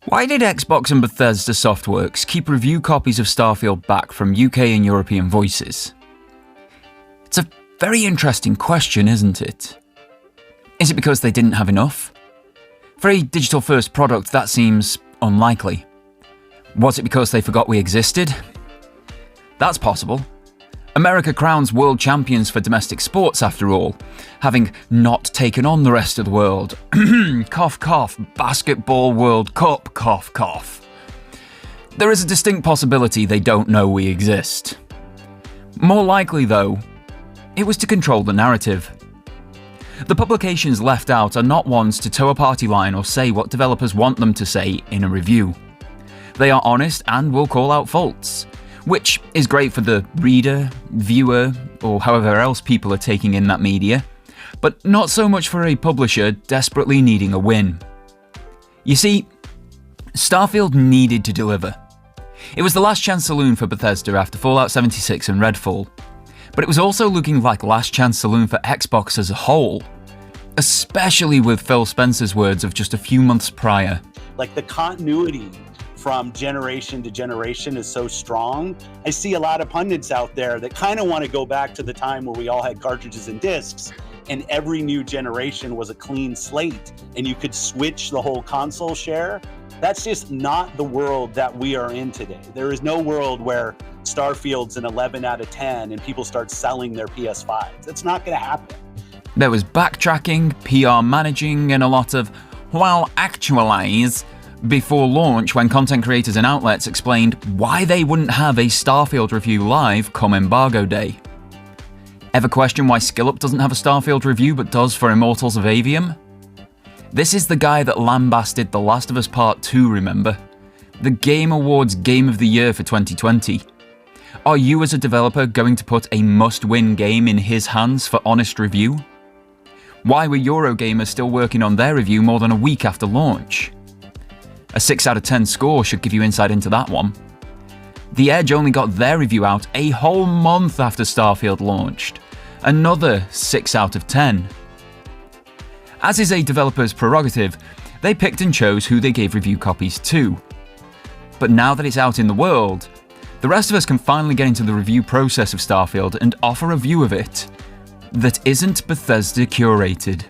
Why did Xbox and Bethesda Softworks keep review copies of Starfield back from UK and European voices? It's a very interesting question, isn't it? Is it because they didn't have enough? For a digital-first product, that seems unlikely. Was it because they forgot we existed? That's possible. America crowns world champions for domestic sports, after all, having not taken on the rest of the world. Cough, cough, basketball World Cup, cough, cough. There is a distinct possibility they don't know we exist. More likely, though, it was to control the narrative. The publications left out are not ones to toe a party line or say what developers want them to say in a review. They are honest and will call out faults, which is great for the reader, viewer, or however else people are taking in that media, but not so much for a publisher desperately needing a win. You see, Starfield needed to deliver. It was the last chance saloon for Bethesda after Fallout 76 and Redfall, but it was also looking like last chance saloon for Xbox as a whole, especially with Phil Spencer's words of just a few months prior. Like, the continuity from generation to generation is so strong. I see a lot of pundits out there that kind of want to go back to the time where we all had cartridges and discs and every new generation was a clean slate and you could switch the whole console share. That's just not the world that we are in today. There is no world where Starfield's an 11 out of 10 and people start selling their PS5s. That's not going to happen. There was backtracking, PR managing, and a lot of, well, actualize, before launch when content creators and outlets explained why they wouldn't have a Starfield review live come embargo day. Ever question why SkillUp doesn't have a Starfield review but does for Immortals of Avium? This is the guy that lambasted The Last of Us Part 2, remember? The Game Awards Game of the Year for 2020. Are you as a developer going to put a must-win game in his hands for honest review? Why were Eurogamers still working on their review more than a week after launch? A 6 out of 10 score should give you insight into that one. The Edge only got their review out a whole month after Starfield launched. Another 6 out of 10. As is a developer's prerogative, they picked and chose who they gave review copies to. But now that it's out in the world, the rest of us can finally get into the review process of Starfield and offer a view of it that isn't Bethesda curated.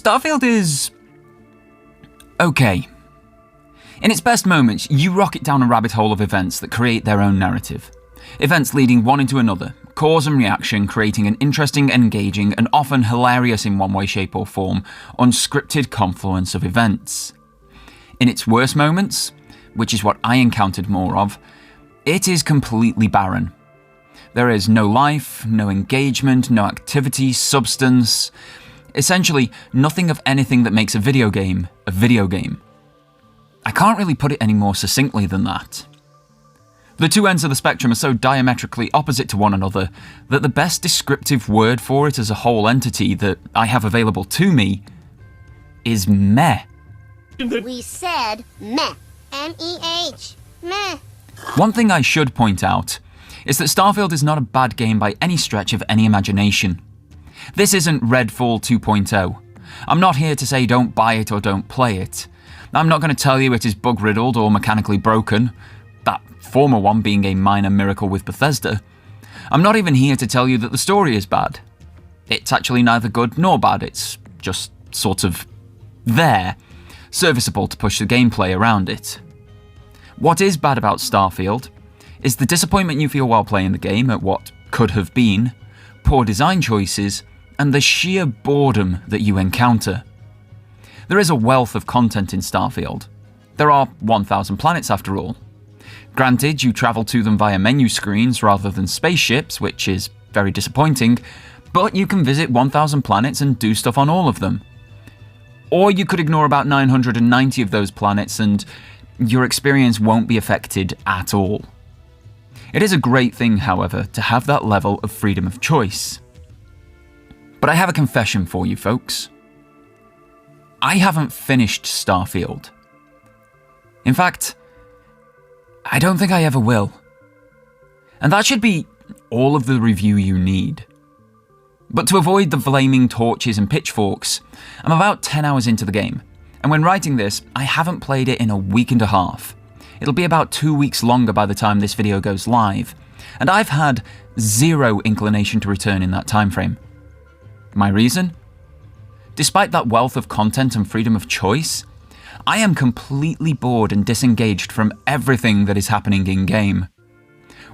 Starfield is okay. In its best moments, you rocket down a rabbit hole of events that create their own narrative. Events leading one into another, cause and reaction, creating an interesting, engaging, and often hilarious in one way, shape or form, unscripted confluence of events. In its worst moments, which is what I encountered more of, it is completely barren. There is no life, no engagement, no activity, substance. Essentially, nothing of anything that makes a video game a video game. I can't really put it any more succinctly than that. The two ends of the spectrum are so diametrically opposite to one another that the best descriptive word for it as a whole entity that I have available to me is meh. We said meh. M-E-H. Meh. One thing I should point out is that Starfield is not a bad game by any stretch of any imagination. This isn't Redfall 2.0. I'm not here to say don't buy it or don't play it. I'm not going to tell you it is bug-riddled or mechanically broken, that former one being a minor miracle with Bethesda. I'm not even here to tell you that the story is bad. It's actually neither good nor bad, it's just sort of there, serviceable to push the gameplay around it. What is bad about Starfield is the disappointment you feel while playing the game at what could have been, poor design choices, and the sheer boredom that you encounter. There is a wealth of content in Starfield. There are 1,000 planets after all. Granted, you travel to them via menu screens rather than spaceships, which is very disappointing, but you can visit 1,000 planets and do stuff on all of them. Or you could ignore about 990 of those planets and your experience won't be affected at all. It is a great thing, however, to have that level of freedom of choice. But I have a confession for you folks. I haven't finished Starfield. In fact, I don't think I ever will. And that should be all of the review you need. But to avoid the flaming torches and pitchforks, I'm about 10 hours into the game, and when writing this, I haven't played it in a week and a half. It'll be about 2 weeks longer by the time this video goes live, and I've had zero inclination to return in that time frame. My reason? Despite that wealth of content and freedom of choice, I am completely bored and disengaged from everything that is happening in-game.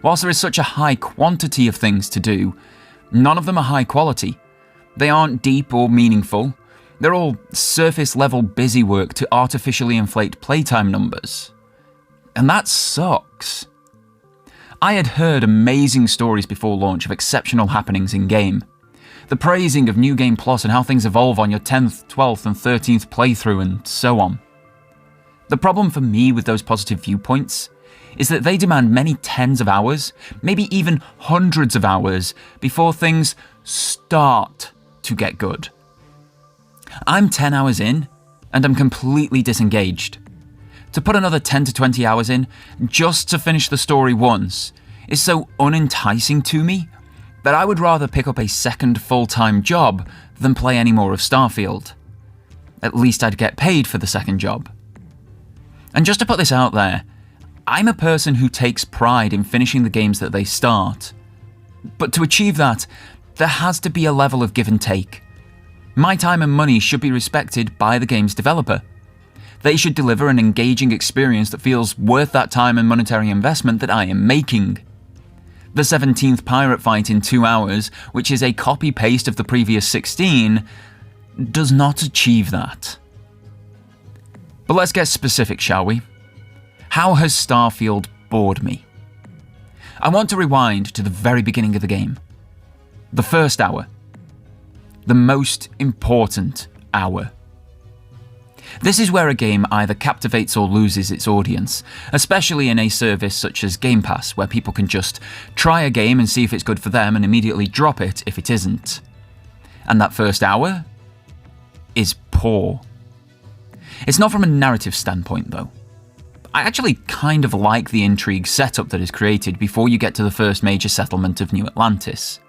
Whilst there is such a high quantity of things to do, none of them are high quality. They aren't deep or meaningful. They're all surface-level busywork to artificially inflate playtime numbers. And that sucks. I had heard amazing stories before launch of exceptional happenings in-game. The praising of New Game Plus and how things evolve on your 10th, 12th and 13th playthrough and so on. The problem for me with those positive viewpoints is that they demand many tens of hours, maybe even hundreds of hours, before things start to get good. I'm 10 hours in, and I'm completely disengaged. To put another 10 to 20 hours in, just to finish the story once, is so unenticing to me that I would rather pick up a second full-time job than play any more of Starfield. At least I'd get paid for the second job. And just to put this out there, I'm a person who takes pride in finishing the games that they start. But to achieve that, there has to be a level of give and take. My time and money should be respected by the game's developer. They should deliver an engaging experience that feels worth that time and monetary investment that I am making. The 17th pirate fight in 2 hours, which is a copy-paste of the previous 16, does not achieve that. But let's get specific, shall we? How has Starfield bored me? I want to rewind to the very beginning of the game. The first hour. The most important hour. This is where a game either captivates or loses its audience, especially in a service such as Game Pass, where people can just try a game and see if it's good for them and immediately drop it if it isn't. And that first hour is poor. It's not from a narrative standpoint, though. I actually kind of like the intrigue setup that is created before you get to the first major settlement of New Atlantis.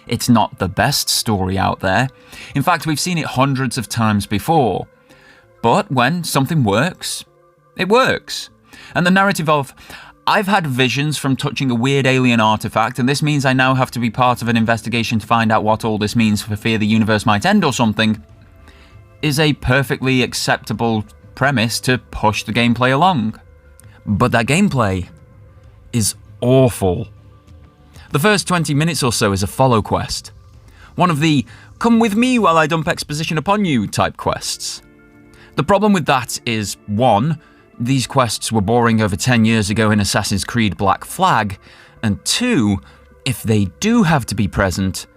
It's not the best story out there. In fact, we've seen it hundreds of times before. But when something works, it works. And the narrative of, I've had visions from touching a weird alien artifact, and this means I now have to be part of an investigation to find out what all this means for fear the universe might end or something, is a perfectly acceptable premise to push the gameplay along. But that gameplay is awful. The first 20 minutes or so is a follow quest. One of the, come with me while I dump exposition upon you type quests. The problem with that is, 1, these quests were boring over 10 years ago in Assassin's Creed Black Flag, and 2, if they do have to be present,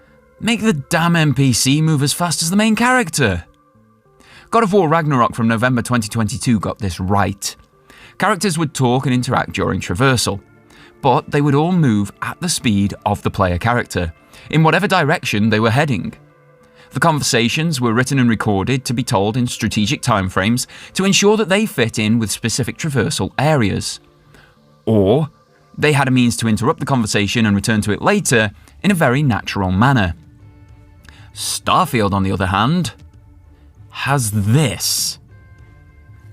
make the damn NPC move as fast as the main character. God of War Ragnarok from November 2022 got this right. Characters would talk and interact during traversal, but they would all move at the speed of the player character, in whatever direction they were heading. The conversations were written and recorded to be told in strategic timeframes to ensure that they fit in with specific traversal areas. Or they had a means to interrupt the conversation and return to it later in a very natural manner. Starfield, on the other hand, has this.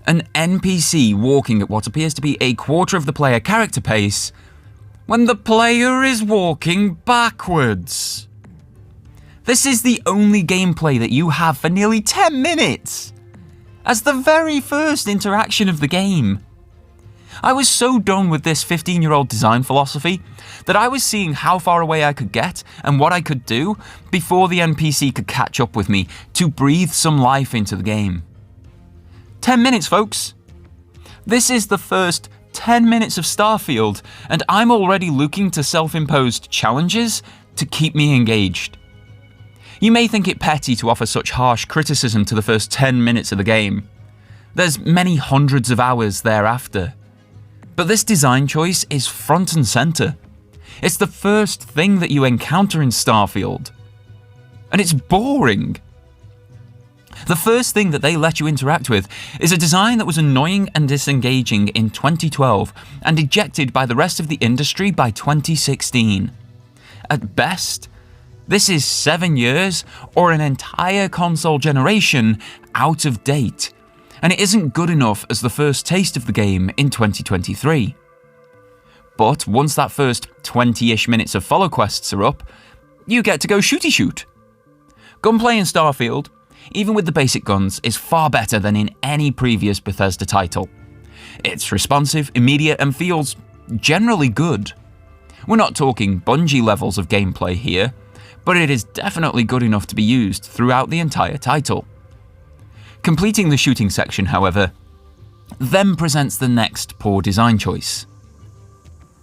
An NPC walking at what appears to be a quarter of the player character pace when the player is walking backwards. This is the only gameplay that you have for nearly 10 minutes, as the very first interaction of the game. I was so done with this 15-year-old design philosophy that I was seeing how far away I could get and what I could do before the NPC could catch up with me to breathe some life into the game. 10 minutes, folks. This is the first 10 minutes of Starfield, and I'm already looking to self-imposed challenges to keep me engaged. You may think it petty to offer such harsh criticism to the first 10 minutes of the game. There's many hundreds of hours thereafter. But this design choice is front and center. It's the first thing that you encounter in Starfield. And it's boring. The first thing that they let you interact with is a design that was annoying and disengaging in 2012 and ejected by the rest of the industry by 2016. At best, This is 7 years or an entire console generation out of date, and it isn't good enough as the first taste of the game in 2023. But once that first 20-ish minutes of follow quests are up, you get to go shooty shoot. Gunplay in Starfield, even with the basic guns, is far better than in any previous Bethesda title. It's responsive, immediate, and feels generally good. We're not talking Bungie levels of gameplay here, but it is definitely good enough to be used throughout the entire title. Completing the shooting section, however, then presents the next poor design choice.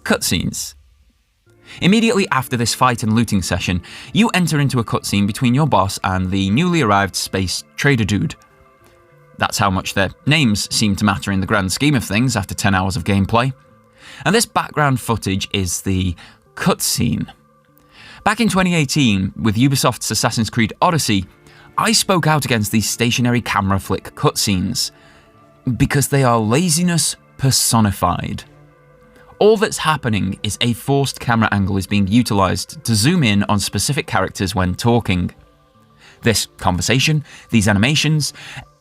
Cutscenes. Immediately after this fight and looting session, you enter into a cutscene between your boss and the newly arrived space trader dude. That's how much their names seem to matter in the grand scheme of things after 10 hours of gameplay. And this background footage is the cutscene. Back in 2018, with Ubisoft's Assassin's Creed Odyssey, I spoke out against these stationary camera flick cutscenes, because they are laziness personified. All that's happening is a forced camera angle is being utilised to zoom in on specific characters when talking. This conversation, these animations,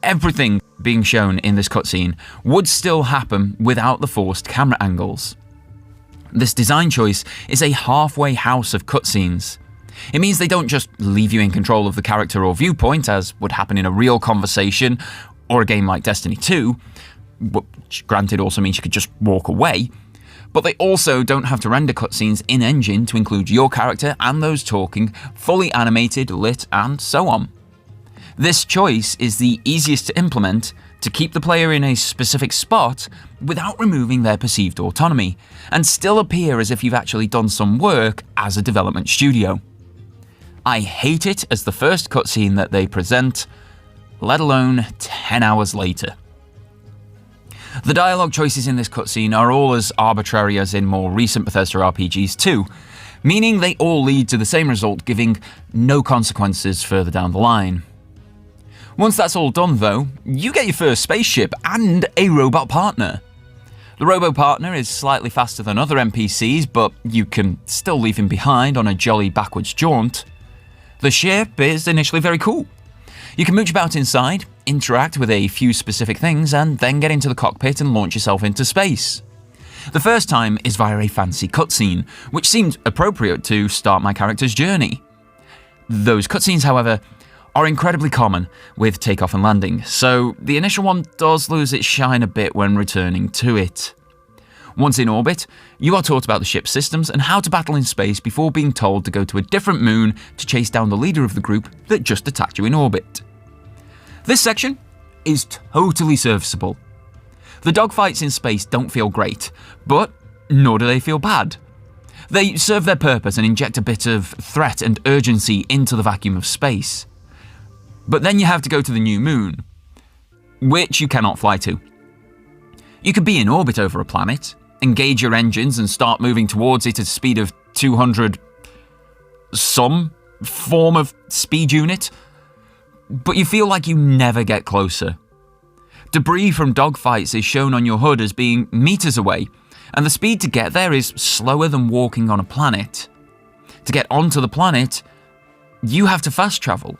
everything being shown in this cutscene would still happen without the forced camera angles. This design choice is a halfway house of cutscenes. It means they don't just leave you in control of the character or viewpoint, as would happen in a real conversation or a game like Destiny 2, which granted also means you could just walk away, but they also don't have to render cutscenes in-engine to include your character and those talking, fully animated, lit, and so on. This choice is the easiest to implement to keep the player in a specific spot without removing their perceived autonomy, and still appear as if you've actually done some work as a development studio. I hate it as the first cutscene that they present, let alone 10 hours later. The dialogue choices in this cutscene are all as arbitrary as in more recent Bethesda RPGs too, meaning they all lead to the same result, giving no consequences further down the line. Once that's all done though, you get your first spaceship and a robot partner. The robo partner is slightly faster than other NPCs, but you can still leave him behind on a jolly backwards jaunt. The ship is initially very cool. You can mooch about inside, interact with a few specific things, and then get into the cockpit and launch yourself into space. The first time is via a fancy cutscene, which seemed appropriate to start my character's journey. Those cutscenes, however, are incredibly common with takeoff and landing, so the initial one does lose its shine a bit when returning to it. Once in orbit, you are taught about the ship's systems and how to battle in space before being told to go to a different moon to chase down the leader of the group that just attacked you in orbit. This section is totally serviceable. The dogfights in space don't feel great, but nor do they feel bad. They serve their purpose and inject a bit of threat and urgency into the vacuum of space. But then you have to go to the new moon, which you cannot fly to. You could be in orbit over a planet, engage your engines and start moving towards it at a speed of 200 some form of speed unit, but you feel like you never get closer. Debris from dogfights is shown on your HUD as being meters away, and the speed to get there is slower than walking on a planet. To get onto the planet, you have to fast travel.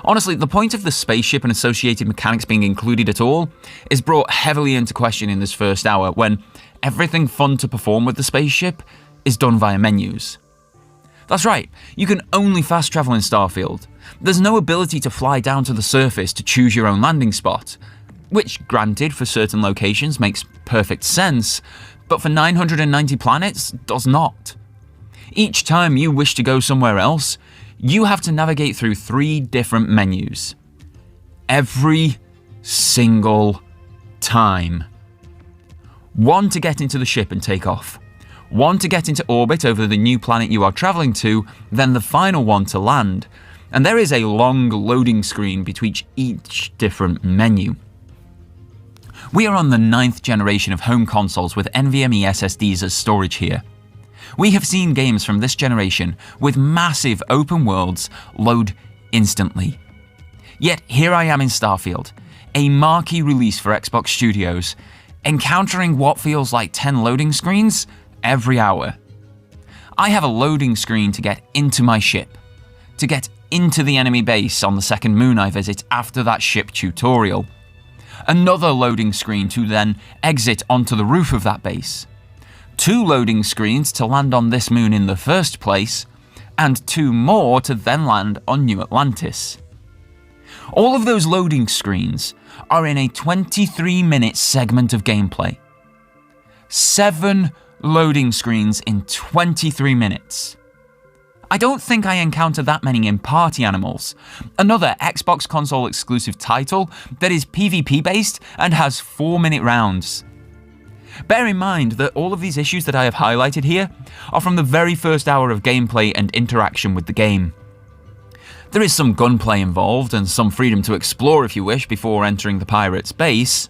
Honestly, the point of the spaceship and associated mechanics being included at all is brought heavily into question in this first hour, when everything fun to perform with the spaceship is done via menus. That's right, you can only fast travel in Starfield. There's no ability to fly down to the surface to choose your own landing spot, which, granted, for certain locations makes perfect sense, but for 990 planets, does not. Each time you wish to go somewhere else, you have to navigate through 3 different menus. Every single time. One to get into the ship and take off. One to get into orbit over the new planet you are traveling to, then the final one to land. And there is a long loading screen between each different menu. We are on the 9th generation of home consoles with NVMe SSDs as storage here. We have seen games from this generation with massive open worlds load instantly. Yet here I am in Starfield, a marquee release for Xbox Studios, encountering what feels like 10 loading screens every hour. I have a loading screen to get into my ship, to get into the enemy base on the second moon I visit after that ship tutorial. Another loading screen to then exit onto the roof of that base. 2 loading screens to land on this moon in the first place, and 2 more to then land on New Atlantis. All of those loading screens are in a 23-minute segment of gameplay. 7 loading screens in 23 minutes. I don't think I encounter that many in Party Animals, another Xbox console exclusive title that is PvP based and has 4-minute rounds. Bear in mind that all of these issues that I have highlighted here are from the very first hour of gameplay and interaction with the game. There is some gunplay involved and some freedom to explore if you wish before entering the pirate's base.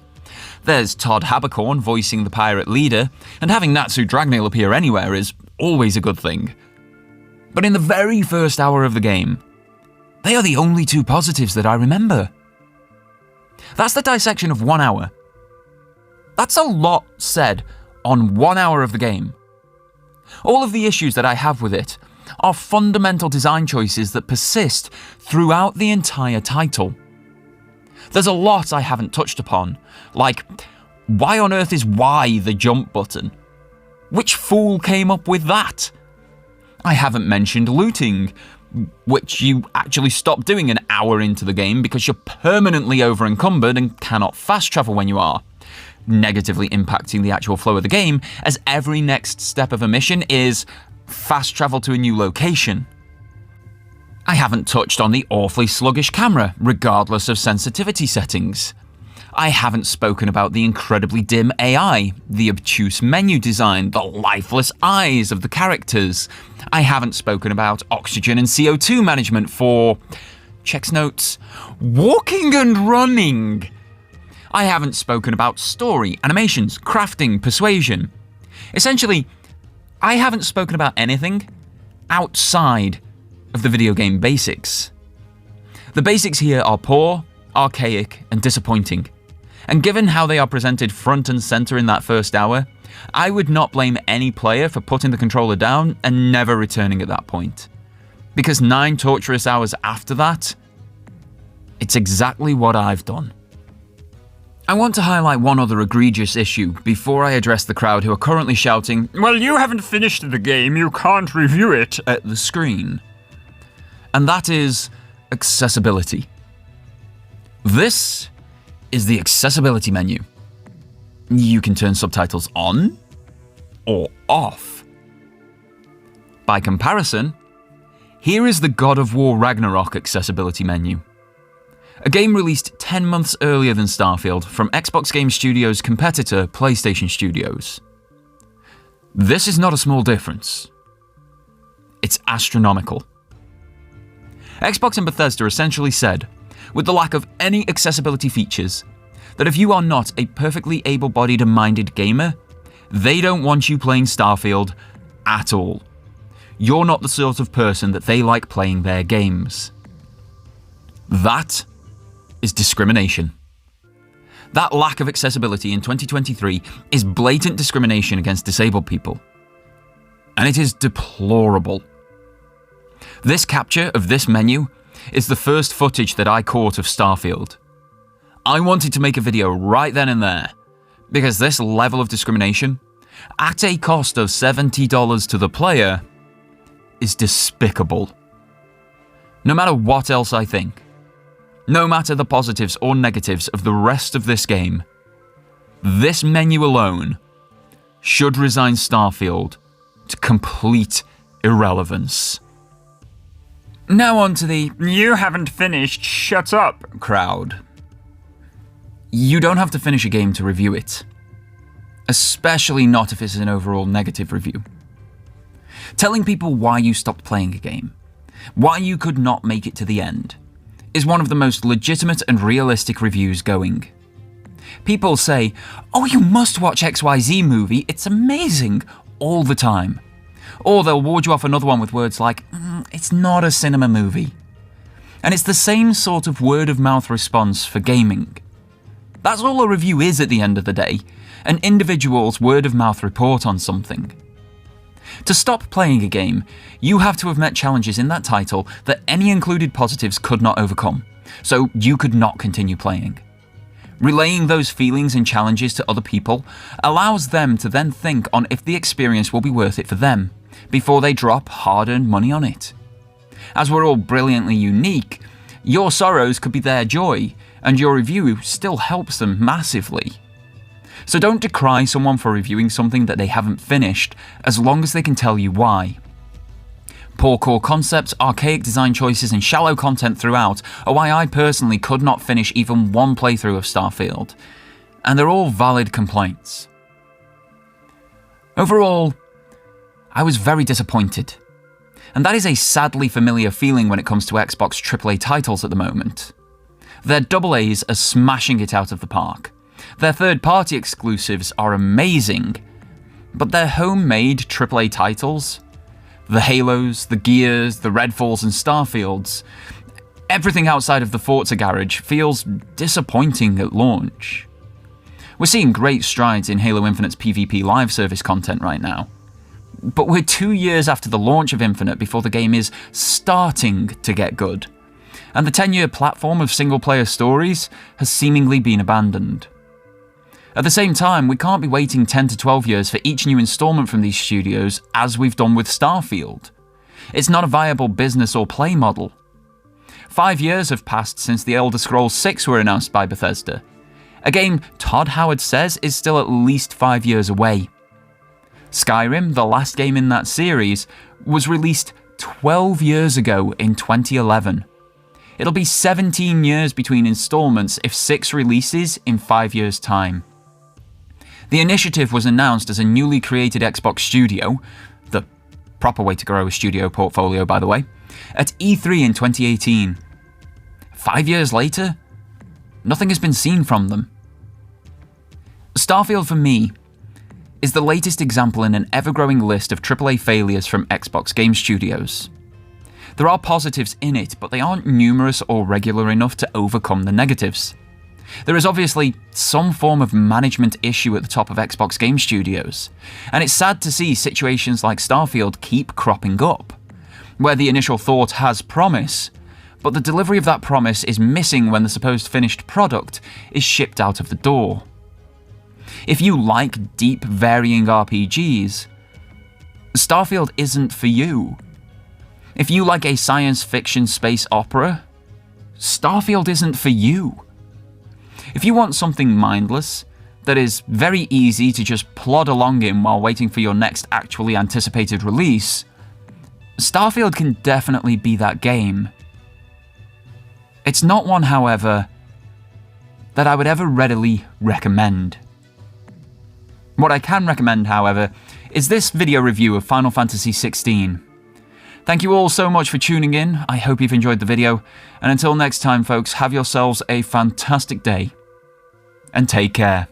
There's Todd Habercorn voicing the pirate leader, and having Natsu Dragneel appear anywhere is always a good thing. But in the very first hour of the game, they are the only 2 positives that I remember. That's the dissection of 1 hour. That's a lot said on 1 hour of the game. All of the issues that I have with it are fundamental design choices that persist throughout the entire title. There's a lot I haven't touched upon, like, why on earth is Y the jump button? Which fool came up with that? I haven't mentioned looting, which you actually stop doing an hour into the game because you're permanently over-encumbered and cannot fast travel when you are, negatively impacting the actual flow of the game, as every next step of a mission is fast travel to a new location. I haven't touched on the awfully sluggish camera, regardless of sensitivity settings. I haven't spoken about the incredibly dim AI, the obtuse menu design, the lifeless eyes of the characters. I haven't spoken about oxygen and CO2 management for, checks notes, walking and running. I haven't spoken about story, animations, crafting, persuasion. Essentially, I haven't spoken about anything outside of the video game basics. The basics here are poor, archaic, and disappointing. And given how they are presented front and center in that first hour, I would not blame any player for putting the controller down and never returning at that point. Because 9 torturous hours after that, it's exactly what I've done. I want to highlight one other egregious issue before I address the crowd who are currently shouting, "Well, you haven't finished the game, you can't review it," at the screen. And that is accessibility. This is the accessibility menu. You can turn subtitles on or off. By comparison, here is the God of War Ragnarok accessibility menu. A game released 10 months earlier than Starfield from Xbox Game Studios' competitor PlayStation Studios. This is not a small difference. It's astronomical. Xbox and Bethesda essentially said, with the lack of any accessibility features, that if you are not a perfectly able-bodied and minded gamer, they don't want you playing Starfield at all. You're not the sort of person that they like playing their games. That is discrimination. That lack of accessibility in 2023 is blatant discrimination against disabled people. And it is deplorable. This capture of this menu is the first footage that I caught of Starfield. I wanted to make a video right then and there, because this level of discrimination, at a cost of $70 to the player, is despicable. No matter what else I think, no matter the positives or negatives of the rest of this game, this menu alone should resign Starfield to complete irrelevance. Now on to the "you haven't finished, shut up" crowd. You don't have to finish a game to review it. Especially not if it's an overall negative review. Telling people why you stopped playing a game, why you could not make it to the end, is one of the most legitimate and realistic reviews going. People say, "Oh, you must watch XYZ movie, it's amazing," all the time. Or they'll ward you off another one with words like, "It's not a cinema movie." And it's the same sort of word-of-mouth response for gaming. That's all a review is at the end of the day, an individual's word-of-mouth report on something. To stop playing a game, you have to have met challenges in that title that any included positives could not overcome, so you could not continue playing. Relaying those feelings and challenges to other people allows them to then think on if the experience will be worth it for them, before they drop hard-earned money on it. As we're all brilliantly unique, your sorrows could be their joy, and your review still helps them massively. So don't decry someone for reviewing something that they haven't finished, as long as they can tell you why. Poor core concepts, archaic design choices, and shallow content throughout are why I personally could not finish even one playthrough of Starfield, and they're all valid complaints. Overall, I was very disappointed, and that is a sadly familiar feeling when it comes to Xbox AAA titles at the moment. Their AA's are smashing it out of the park. Their third-party exclusives are amazing, but their homemade AAA titles, the Halos, the Gears, the Redfalls and Starfields, everything outside of the Forza garage feels disappointing at launch. We're seeing great strides in Halo Infinite's PvP live service content right now, but we're 2 years after the launch of Infinite before the game is starting to get good, and the 10-year platform of single-player stories has seemingly been abandoned. At the same time, we can't be waiting 10 to 12 years for each new installment from these studios as we've done with Starfield. It's not a viable business or play model. 5 years have passed since The Elder Scrolls 6 were announced by Bethesda, a game Todd Howard says is still at least 5 years away. Skyrim, the last game in that series, was released 12 years ago in 2011. It'll be 17 years between installments if 6 releases in 5 years' time. The initiative was announced as a newly created Xbox studio, the proper way to grow a studio portfolio by the way, at E3 in 2018. 5 years later, nothing has been seen from them. Starfield for me is the latest example in an ever-growing list of AAA failures from Xbox game studios. There are positives in it, but they aren't numerous or regular enough to overcome the negatives. There is obviously some form of management issue at the top of Xbox game studios, and it's sad to see situations like Starfield keep cropping up, where the initial thought has promise, but the delivery of that promise is missing when the supposed finished product is shipped out of the door. If you like deep, varying RPGs, Starfield isn't for you. If you like a science fiction space opera, Starfield isn't for you. If you want something mindless, that is very easy to just plod along in while waiting for your next actually anticipated release, Starfield can definitely be that game. It's not one, however, that I would ever readily recommend. What I can recommend, however, is this video review of Final Fantasy XVI. Thank you all so much for tuning in. I hope you've enjoyed the video, and until next time folks, have yourselves a fantastic day, and take care.